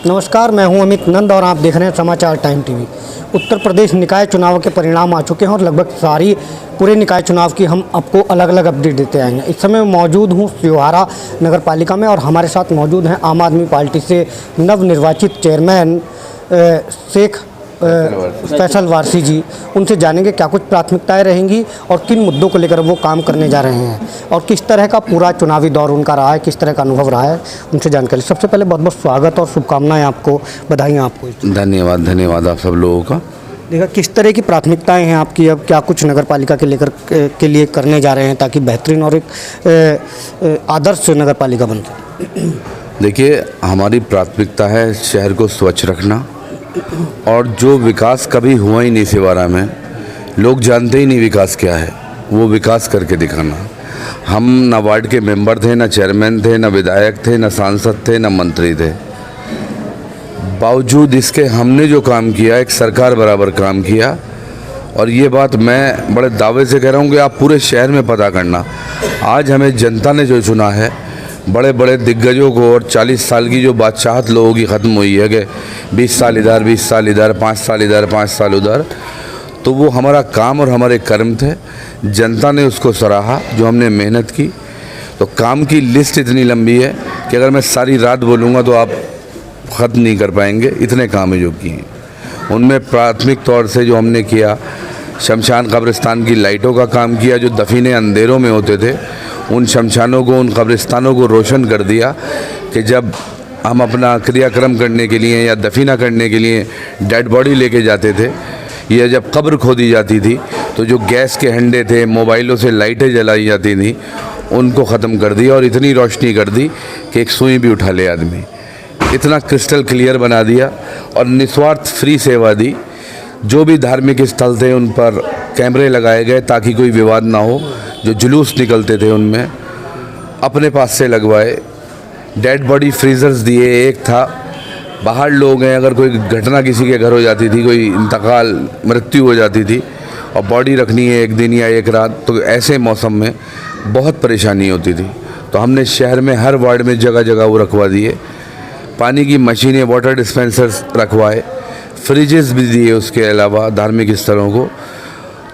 नमस्कार, मैं हूं अमित नंद और आप देख रहे हैं समाचार टाइम टीवी। उत्तर प्रदेश निकाय चुनाव के परिणाम आ चुके हैं और लगभग सारी पूरे निकाय चुनाव की हम आपको अलग अलग अपडेट देते आएंगे। इस समय मौजूद हूं शिवहारा नगर पालिका में और हमारे साथ मौजूद हैं आम आदमी पार्टी से नवनिर्वाचित चेयरमैन शेख फैसल वारसी जी। उनसे जानेंगे क्या कुछ प्राथमिकताएं रहेंगी और किन मुद्दों को लेकर वो काम करने जा रहे हैं और किस तरह का पूरा चुनावी दौर उनका रहा है, किस तरह का अनुभव रहा है, उनसे जानकारी। सबसे पहले बहुत बहुत स्वागत और शुभकामनाएं आपको, बधाइयाँ आपको। धन्यवाद आप सब लोगों का। देखा किस तरह की प्राथमिकताएं हैं आपकी, अब क्या कुछ नगर पालिका के लिए करने जा रहे हैं ताकि बेहतरीन और एक आदर्श नगर पालिका बन सके। देखिए, हमारी प्राथमिकता है शहर को स्वच्छ रखना और जो विकास कभी हुआ ही नहीं शिवारा में, लोग जानते ही नहीं विकास क्या है, वो विकास करके दिखाना। हम ना वार्ड के मेंबर थे, ना चेयरमैन थे, ना विधायक थे, ना सांसद थे, ना मंत्री थे। बावजूद इसके हमने जो काम किया, एक सरकार बराबर काम किया। और ये बात मैं बड़े दावे से कह रहा हूँ कि आप पूरे शहर में पता करना। आज हमें जनता ने जो चुना है, बड़े बड़े दिग्गजों को, और 40 साल की जो बादशाहत लोगों की ख़त्म हुई है कि 20 साल इधर 20 साल इधर, 5 साल इधर 5 साल उधर, तो वो हमारा काम और हमारे कर्म थे। जनता ने उसको सराहा जो हमने मेहनत की। तो काम की लिस्ट इतनी लंबी है कि अगर मैं सारी रात बोलूँगा तो आप ख़त्म नहीं कर पाएंगे, इतने काम है जो किए। उनमें प्राथमिक तौर से जो हमने किया, शमशान कब्रिस्तान की लाइटों का काम किया। जो दफीने अंधेरों में होते थे, उन शमशानों को, उन कब्रिस्तानों को रोशन कर दिया कि जब हम अपना क्रियाक्रम करने के लिए या दफीना करने के लिए डेड बॉडी लेके जाते थे या जब कब्र खोदी जाती थी, तो जो गैस के हंडे थे, मोबाइलों से लाइटें जलाई जाती थी, उनको ख़त्म कर दिया और इतनी रोशनी कर दी कि एक सुई भी उठा ले आदमी। इतना क्रिस्टल क्लियर बना दिया और निस्वार्थ फ्री सेवा दी। जो भी धार्मिक स्थल थे उन पर कैमरे लगाए गए ताकि कोई विवाद ना हो। जो जुलूस निकलते थे उनमें अपने पास से लगवाए। डेड बॉडी फ्रीजर्स दिए। एक था, बाहर लोग हैं, अगर कोई घटना किसी के घर हो जाती थी, कोई इंतकाल, मृत्यु हो जाती थी और बॉडी रखनी है 1 दिन या 1 रात, तो ऐसे मौसम में बहुत परेशानी होती थी। तो हमने शहर में हर वार्ड में जगह जगह वो रखवा दिए। पानी की मशीनें, वाटर डिस्पेंसर्स रखवाए, फ्रिजेस भी दिए। उसके अलावा धार्मिक स्थलों को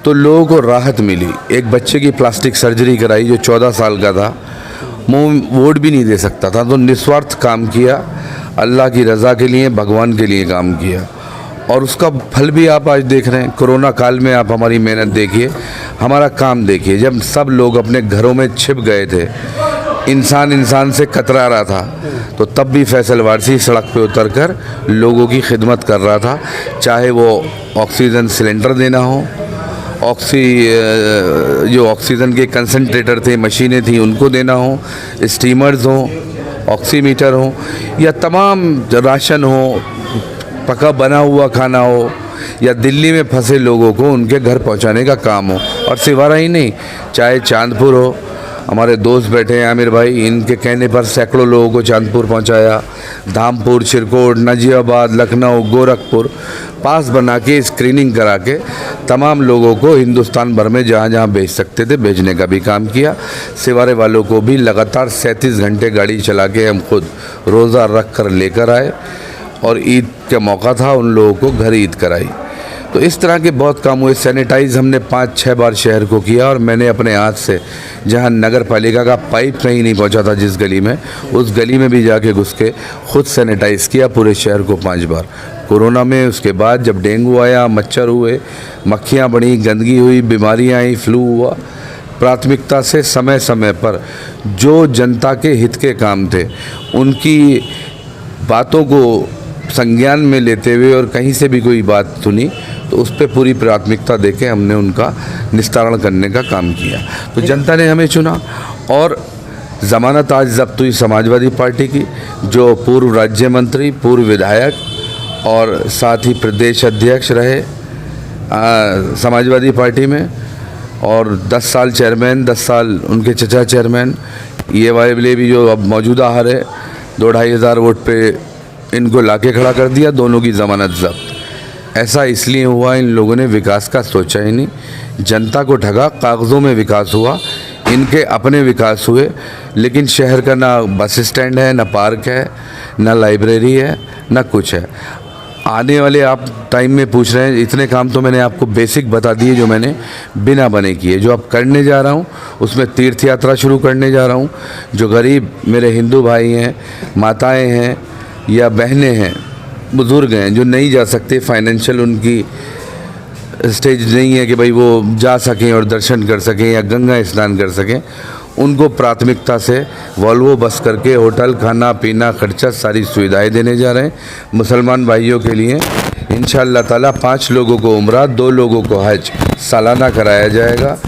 तो लोगों को राहत मिली। एक बच्चे की प्लास्टिक सर्जरी कराई जो 14 साल का था, मुँह वोट भी नहीं दे सकता था, तो निस्वार्थ काम किया। अल्लाह की रज़ा के लिए, भगवान के लिए काम किया और उसका फल भी आप आज देख रहे हैं। कोरोना काल में आप हमारी मेहनत देखिए, हमारा काम देखिए। जब सब लोग अपने घरों में छिप गए थे, इंसान से कतरा रहा था, तो तब भी फैसल वारसी सड़क पे उतरकर लोगों की खिदमत कर रहा था। चाहे वो ऑक्सीजन सिलेंडर देना हो, जो ऑक्सीजन के कंसंट्रेटर थे, मशीनें थी, उनको देना हो, स्टीमर्स हो, ऑक्सीमीटर हो, या तमाम राशन हो, पका बना हुआ खाना हो, या दिल्ली में फंसे लोगों को उनके घर पहुंचाने का काम हो। और सिवारा ही नहीं, चाहे चांदपुर हो, हमारे दोस्त बैठे हैं आमिर भाई, इनके कहने पर सैकड़ों लोगों को चांदपुर पहुंचाया। धामपुर, चिरकोट, नाजियाबाद, लखनऊ, गोरखपुर पास बना के, स्क्रीनिंग करा के तमाम लोगों को हिंदुस्तान भर में जहां जहां भेज सकते थे भेजने का भी काम किया। सिवारे वालों को भी लगातार 37 घंटे गाड़ी चला के हम खुद रोज़ा रख कर लेकर आए और ईद का मौका था, उन लोगों को घर ईद कराई। तो इस तरह के बहुत काम हुए। सैनिटाइज हमने 5-6 बार शहर को किया और मैंने अपने हाथ से, जहां नगर पालिका का पाइप कहीं नहीं पहुंचा था जिस गली में, उस गली में भी जाके घुस के खुद सैनिटाइज किया पूरे शहर को 5 बार। कोरोना में, उसके बाद जब डेंगू आया, मच्छर हुए, मक्खियाँ बढ़ी, गंदगी हुई, बीमारियाँ आई, फ्लू हुआ, प्राथमिकता से समय समय पर जो जनता के हित के काम थे उनकी बातों को संज्ञान में लेते हुए और कहीं से भी कोई बात सुनी तो उस पर पूरी प्राथमिकता देके हमने उनका निस्तारण करने का काम किया। तो जनता ने हमें चुना और ज़मानत आज जब्त हुई समाजवादी पार्टी की, जो पूर्व राज्य मंत्री, पूर्व विधायक और साथ ही प्रदेश अध्यक्ष रहे समाजवादी पार्टी में, और 10 साल चेयरमैन, 10 साल उनके चचा चेयरमैन। ये वाले भी जो अब मौजूदा हार है, 2-2.5 हज़ार वोट पे इनको लाके खड़ा कर दिया, दोनों की ज़मानत जब्त। ऐसा इसलिए हुआ, इन लोगों ने विकास का सोचा ही नहीं, जनता को ठगा, कागज़ों में विकास हुआ। इनके अपने विकास हुए, लेकिन शहर का ना बस स्टैंड है, ना पार्क है, ना लाइब्रेरी है, ना कुछ है। आने वाले आप टाइम में पूछ रहे हैं, इतने काम तो मैंने आपको बेसिक बता दिए जो मैंने बिना बने किए। जो अब करने जा रहा हूँ उसमें तीर्थ यात्रा शुरू करने जा रहा हूँ। जो गरीब मेरे हिंदू भाई हैं, माताएं हैं या बहनें हैं, बुज़ुर्ग हैं, जो नहीं जा सकते, फाइनेंशियल उनकी स्टेज नहीं है कि भाई वो जा सकें और दर्शन कर सकें या गंगा स्नान कर सकें, उनको प्राथमिकता से वॉल्वो बस करके होटल, खाना पीना, खर्चा, सारी सुविधाएं देने जा रहे हैं। मुसलमान भाइयों के लिए इंशाअल्लाह ताला 5 लोगों को उम्रा, 2 लोगों को हज सालाना कराया जाएगा।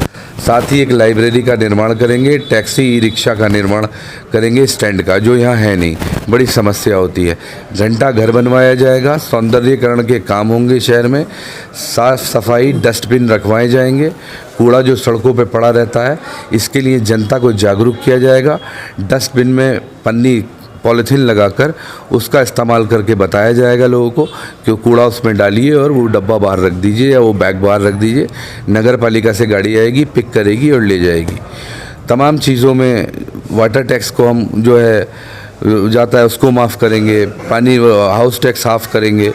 साथ ही एक लाइब्रेरी का निर्माण करेंगे, टैक्सी ई रिक्शा का निर्माण करेंगे, स्टैंड का, जो यहाँ है नहीं, बड़ी समस्या होती है। घंटा घर बनवाया जाएगा, सौंदर्यीकरण के काम होंगे शहर में, साफ़ सफाई, डस्टबिन रखवाए जाएंगे, कूड़ा जो सड़कों पे पड़ा रहता है इसके लिए जनता को जागरूक किया जाएगा। डस्टबिन में पन्नी, पॉलीथीन लगाकर उसका इस्तेमाल करके बताया जाएगा लोगों को कि कूड़ा उसमें डालिए और वो डब्बा बाहर रख दीजिए या वो बैग बाहर रख दीजिए। नगर पालिका से गाड़ी आएगी, पिक करेगी और ले जाएगी। तमाम चीज़ों में वाटर टैक्स को हम जो है जाता है उसको माफ़ करेंगे, पानी हाउस टैक्स साफ़ करेंगे,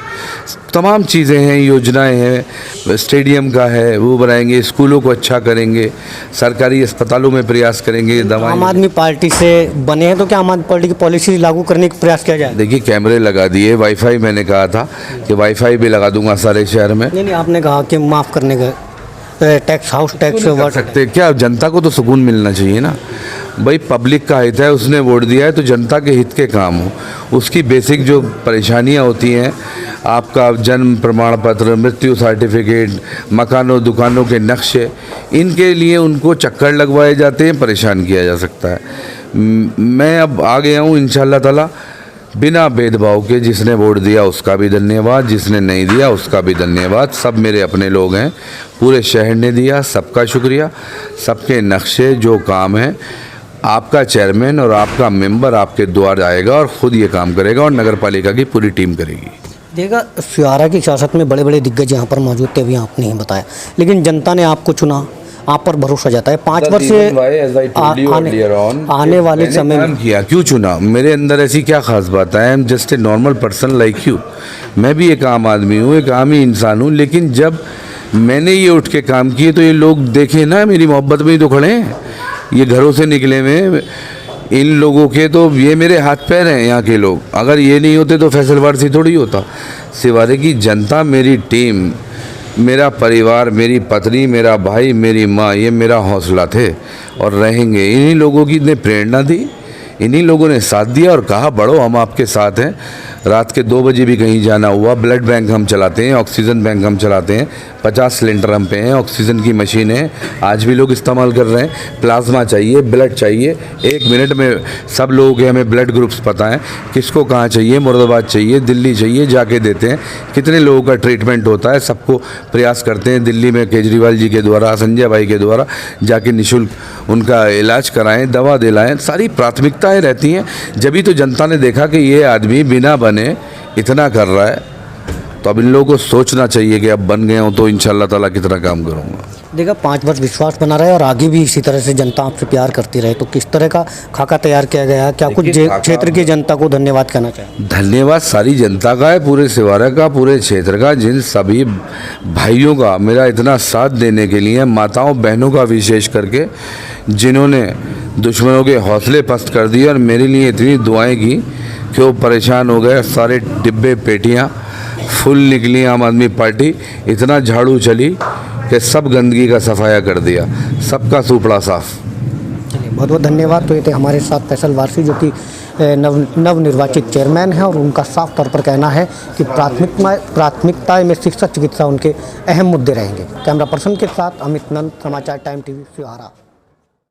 तमाम चीज़ें हैं, योजनाएं हैं, स्टेडियम का है वो बनाएंगे, स्कूलों को अच्छा करेंगे, सरकारी अस्पतालों में प्रयास करेंगे। दवाएं, आम आदमी पार्टी से बने हैं तो क्या आम आदमी पार्टी की पॉलिसी लागू करने का प्रयास किया जाए? देखिए, कैमरे लगा दिए, वाईफाई, मैंने कहा था कि वाईफाई भी लगा दूंगा सारे शहर में। नहीं, आपने कहा कि माफ़ करने का टैक्स, हाउस टैक्स कर सकते क्या? जनता को तो सुकून मिलना चाहिए ना भाई। पब्लिक का हित है, उसने वोट दिया है तो जनता के हित के काम हो। उसकी बेसिक जो परेशानियां होती हैं, आपका जन्म प्रमाण पत्र, मृत्यु सर्टिफिकेट, मकानों दुकानों के नक्शे, इनके लिए उनको चक्कर लगवाए जाते हैं, परेशान किया जा सकता है। मैं अब आ गया हूँ इंशाअल्लाह ताला बिना भेदभाव के। जिसने वोट दिया उसका भी धन्यवाद, जिसने नहीं दिया उसका भी धन्यवाद। सब मेरे अपने लोग हैं, पूरे शहर ने दिया, सबका शुक्रिया। सबके नक्शे जो काम है, आपका चेयरमैन और आपका मेंबर आपके द्वार आएगा और ख़ुद ये काम करेगा और नगर पालिका की पूरी टीम करेगी। देखा, सियारा की सियासत में बड़े बड़े दिग्गज यहाँ पर मौजूद थे, अभी आपने नहीं बताया, लेकिन जनता ने आपको चुना, आप पर भरोसा जाता है। 5 वर्ष से आने वाले समय में किया, क्यों चुना? मेरे अंदर ऐसी क्या खास बात है? I am just a normal person like you. मैं भी एक आम आदमी हूँ, एक आम ही इंसान हूँ, लेकिन जब मैंने ये उठ के काम किए तो ये लोग देखे ना, मेरी मोहब्बत में ही तो खड़े हैं। ये घरों से निकले में इन लोगों के तो ये मेरे हाथ पैर हैं, यहाँ के लोग। अगर ये नहीं होते तो फैसल वारसी थोड़ी होता। सिवारे की जनता, मेरी टीम, मेरा परिवार, मेरी पत्नी, मेरा भाई, मेरी माँ, ये मेरा हौसला थे और रहेंगे। इन्हीं लोगों की ने प्रेरणा दी, इन्हीं लोगों ने साथ दिया और कहा बढ़ो, हम आपके साथ हैं। रात के 2 बजे भी कहीं जाना हुआ, ब्लड बैंक हम चलाते हैं, ऑक्सीजन बैंक हम चलाते हैं, 50 सिलेंडर हम पे हैं, ऑक्सीजन की मशीन है, आज भी लोग इस्तेमाल कर रहे हैं। प्लाज्मा चाहिए, ब्लड चाहिए, 1 मिनट में सब लोगों के हमें ब्लड ग्रुप्स पता हैं, किसको कहाँ चाहिए, मुरादाबाद चाहिए, दिल्ली चाहिए, जाके देते हैं। कितने लोगों का ट्रीटमेंट होता है, सबको प्रयास करते हैं। दिल्ली में केजरीवाल जी के द्वारा, संजय भाई के द्वारा जाके निःशुल्क उनका इलाज कराएं, दवा दिलाएं, सारी प्राथमिकताएं रहती हैं। जब ही तो जनता ने देखा कि ये आदमी बिना बने इतना कर रहा है, तो अब इन लोगों को सोचना चाहिए कि अब बन गए हो तो इंशाअल्लाह ताला कितना काम करूँगा। देखा, 5 वर्ष विश्वास बना रहे और आगे भी इसी तरह से जनता आपसे प्यार करती रहे, तो किस तरह का खाका तैयार किया गया? क्या कुछ क्षेत्र की जनता को धन्यवाद कहना चाहिए? धन्यवाद सारी जनता का है, पूरे सिवारा का, पूरे क्षेत्र का, जिन सभी भाइयों का मेरा इतना साथ देने के लिए, माताओं बहनों का विशेष करके, जिन्होंने दुश्मनों के हौसले पस्त कर दिए और मेरे लिए इतनी दुआएं की कि वो परेशान हो गए। सारे डिब्बे पेटियां फुल निकली, आम आदमी पार्टी इतना झाड़ू चली कि सब गंदगी का सफाया कर दिया, सबका सुपड़ा साफ। चलिए, बहुत बहुत धन्यवाद। तो ये थे हमारे साथ फैसल वारसी, जो कि नवनिर्वाचित चेयरमैन हैं, और उनका साफ तौर पर कहना है कि प्राथमिकता में शिक्षा, चिकित्सा उनके अहम मुद्दे रहेंगे। कैमरा पर्सन के साथ अमित नंद, समाचार टाइम टीवी, सिहारा।